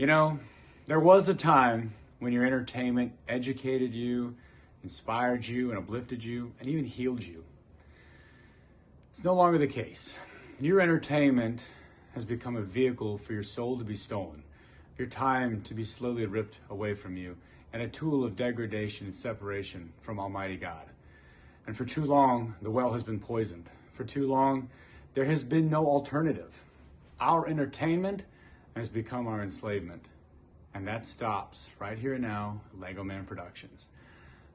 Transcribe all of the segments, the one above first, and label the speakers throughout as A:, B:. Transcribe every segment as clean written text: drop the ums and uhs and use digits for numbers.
A: You know, there was a time when your entertainment educated you, inspired you, and uplifted you, and even healed you. It's no longer the case. Your entertainment has become a vehicle for your soul to be stolen, your time to be slowly ripped away from you, and a tool of degradation and separation from Almighty God. And for too long, the well has been poisoned. For too long, there has been no alternative. Our entertainment has become our enslavement. And that stops right here and now at LeggoMan Productions.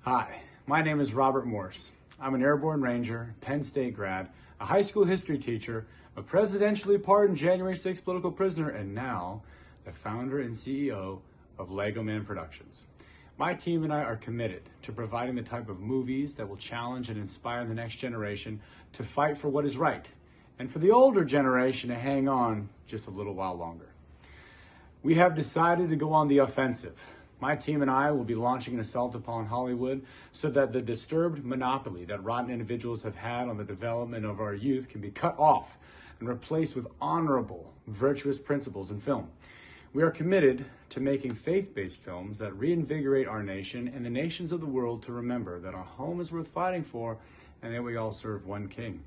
A: Hi, my name is Robert Morss. I'm an airborne ranger, Penn State grad, a high school history teacher, a presidentially pardoned January 6th political prisoner, and now the founder and CEO of LeggoMan Productions. My team and I are committed to providing the type of movies that will challenge and inspire the next generation to fight for what is right, and for the older generation to hang on just a little while longer. We have decided to go on the offensive. My team and I will be launching an assault upon Hollywood so that the disturbed monopoly that rotten individuals have had on the development of our youth can be cut off and replaced with honorable, virtuous principles in film. We are committed to making faith-based films that reinvigorate our nation and the nations of the world to remember that our home is worth fighting for and that we all serve one king.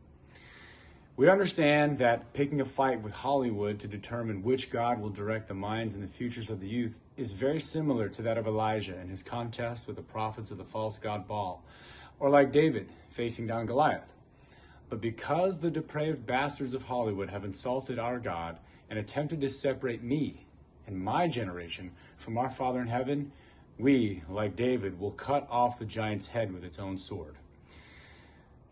A: We understand that picking a fight with Hollywood to determine which God will direct the minds and the futures of the youth is very similar to that of Elijah and his contest with the prophets of the false god Baal, or like David facing down Goliath. But because the depraved bastards of Hollywood have insulted our God and attempted to separate me and my generation from our Father in heaven, we, like David, will cut off the giant's head with its own sword.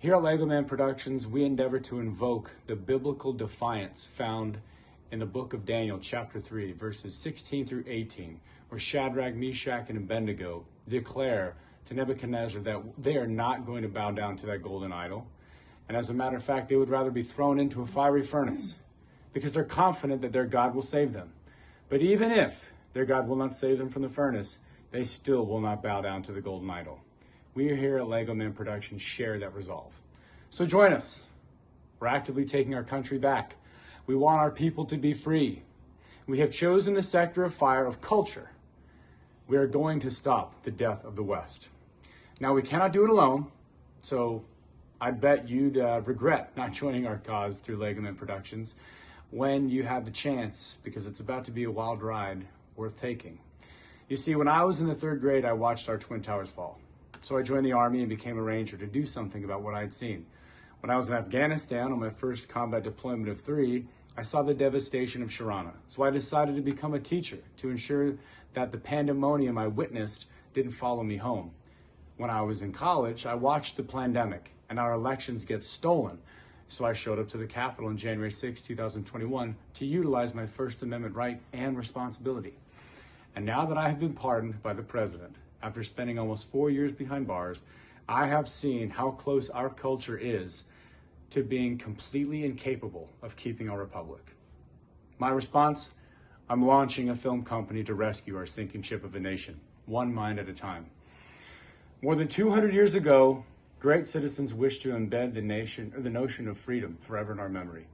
A: Here at LeggoMan Productions, we endeavor to invoke the biblical defiance found in the book of Daniel, chapter 3, verses 16 through 18, where Shadrach, Meshach, and Abednego declare to Nebuchadnezzar that they are not going to bow down to that golden idol. And as a matter of fact, they would rather be thrown into a fiery furnace because they're confident that their God will save them. But even if their God will not save them from the furnace, they still will not bow down to the golden idol. We are here at LeggoMan Productions share that resolve. So join us. We're actively taking our country back. We want our people to be free. We have chosen the sector of fire of culture. We are going to stop the death of the West. Now, we cannot do it alone, so I bet you'd regret not joining our cause through LeggoMan Productions when you have the chance, because it's about to be a wild ride worth taking. You see, when I was in the third grade, I watched our Twin Towers fall. So I joined the Army and became a ranger to do something about what I had seen. When I was in Afghanistan on my first combat deployment of 3, I saw the devastation of Sharana. So I decided to become a teacher to ensure that the pandemonium I witnessed didn't follow me home. When I was in college, I watched the pandemic and our elections get stolen. So I showed up to the Capitol on January 6, 2021 to utilize my First Amendment right and responsibility. And now that I have been pardoned by the president, after spending almost 4 years behind bars, I have seen how close our culture is to being completely incapable of keeping our republic. My response? I'm launching a film company to rescue our sinking ship of a nation, one mind at a time. More than 200 years ago, great citizens wished to embed the notion of freedom forever in our memory.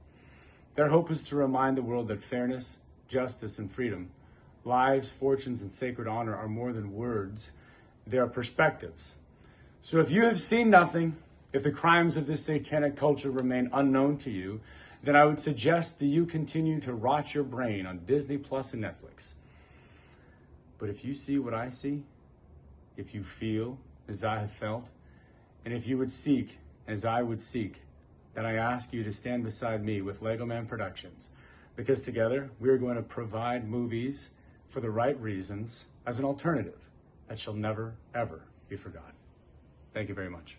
A: Their hope is to remind the world that fairness, justice, and freedom, lives, fortunes, and sacred honor are more than words. They are perspectives. So if you have seen nothing, if the crimes of this satanic culture remain unknown to you, then I would suggest that you continue to rot your brain on Disney Plus and Netflix. But if you see what I see, if you feel as I have felt, and if you would seek as I would seek, then I ask you to stand beside me with LeggoMan Productions, because together we are going to provide movies for the right reasons as an alternative that shall never, ever be forgotten. Thank you very much.